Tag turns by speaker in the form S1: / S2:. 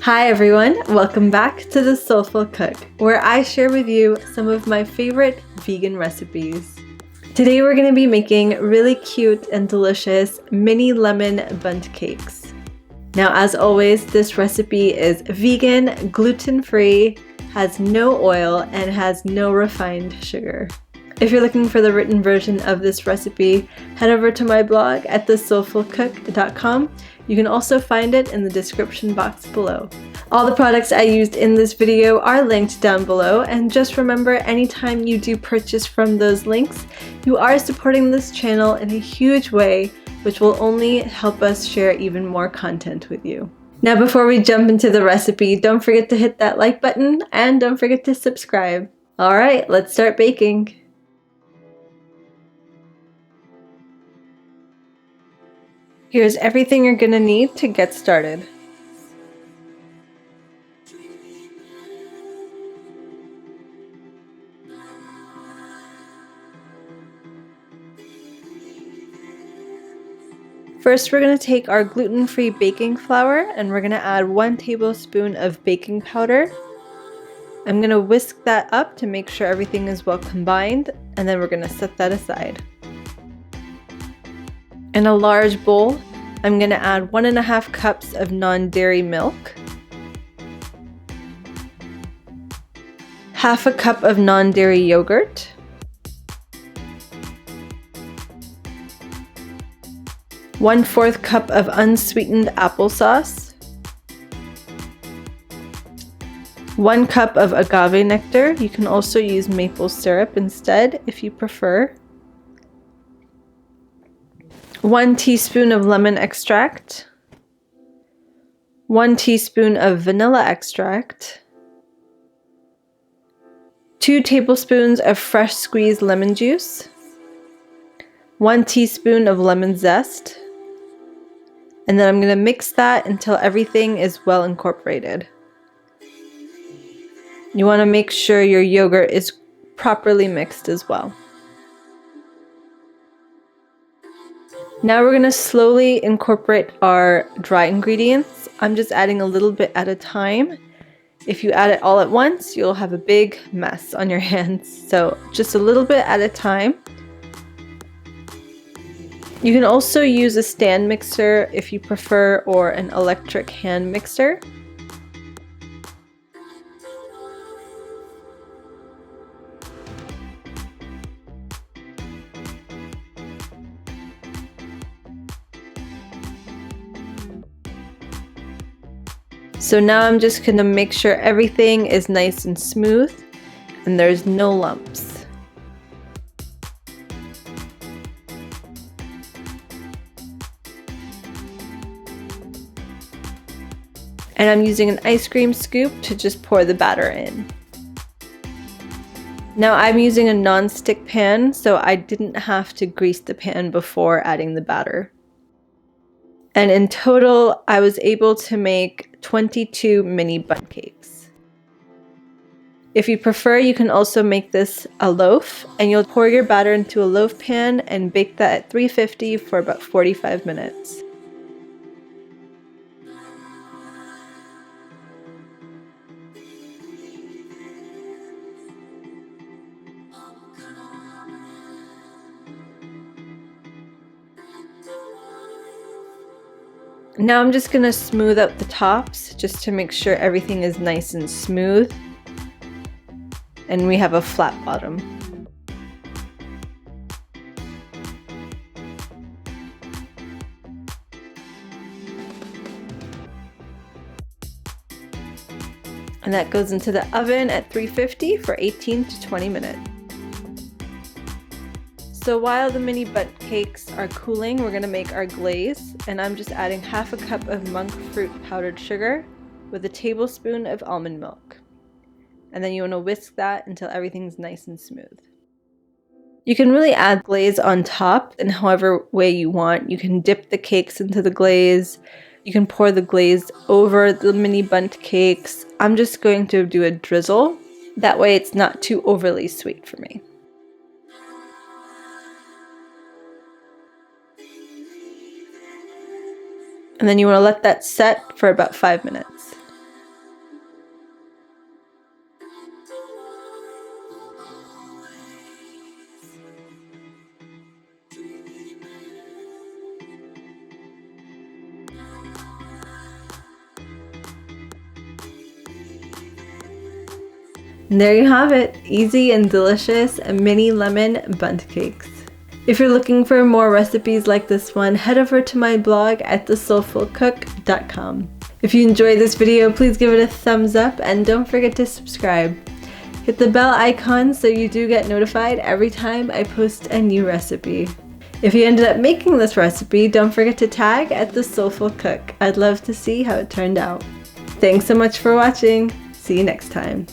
S1: Hi everyone, welcome back to the Soulful Cook, where I share with you some of my favorite vegan recipes. Today we're going to be making really cute and delicious mini lemon bundt cakes. Now as always, this recipe is vegan, gluten-free, has no oil, and has no refined sugar. If you're looking for the written version of this recipe, head over to my blog at thesoulfulcook.com. You can also find it in the description box below. All the products I used in this video are linked down below, and just remember, anytime you do purchase from those links, you are supporting this channel in a huge way, which will only help us share even more content with you. Now before we jump into the recipe, don't forget to hit that like button and don't forget to subscribe. Alright, let's start baking. Here's everything you're gonna need to get started. First, we're going to take our gluten-free baking flour and we're going to add 1 tablespoon of baking powder. I'm going to whisk that up to make sure everything is well combined, and then we're going to set that aside. In a large bowl, I'm going to add 1.5 cups of non-dairy milk, half a cup of non-dairy yogurt, 1/4 cup of unsweetened applesauce, 1 cup of agave nectar. You can also use maple syrup instead if you prefer. 1 teaspoon of lemon extract, 1 teaspoon of vanilla extract, 2 tablespoons of fresh squeezed lemon juice, 1 teaspoon of lemon zest, and then I'm going to mix that until everything is well incorporated. You want to make sure your yogurt is properly mixed as well. Now we're going to slowly incorporate our dry ingredients. I'm just adding a little bit at a time. If you add it all at once, you'll have a big mess on your hands. So just a little bit at a time. You can also use a stand mixer if you prefer, or an electric hand mixer. So now I'm just going to make sure everything is nice and smooth and there's no lumps. And I'm using an ice cream scoop to just pour the batter in. Now I'm using a non-stick pan, so I didn't have to grease the pan before adding the batter. And in total, I was able to make 22 mini bundt cakes. If you prefer, you can also make this a loaf, and you'll pour your batter into a loaf pan and bake that at 350 for about 45 minutes. Now I'm just going to smooth out the tops just to make sure everything is nice and smooth and we have a flat bottom. And that goes into the oven at 350 for 18 to 20 minutes. So while the mini bundt cakes are cooling, we're going to make our glaze, and I'm just adding half a cup of monk fruit powdered sugar with a tablespoon of almond milk. And then you want to whisk that until everything's nice and smooth. You can really add glaze on top in however way you want. You can dip the cakes into the glaze. You can pour the glaze over the mini bundt cakes. I'm just going to do a drizzle. That way it's not too overly sweet for me. And then you want to let that set for about 5 minutes. And there you have it, easy and delicious mini lemon bundt cakes. If you're looking for more recipes like this one, head over to my blog at thesoulfulcook.com. If you enjoyed this video, please give it a thumbs up and don't forget to subscribe. Hit the bell icon so you do get notified every time I post a new recipe. If you ended up making this recipe, don't forget to tag at The Soulful Cook. I'd love to see how it turned out. Thanks so much for watching. See you next time.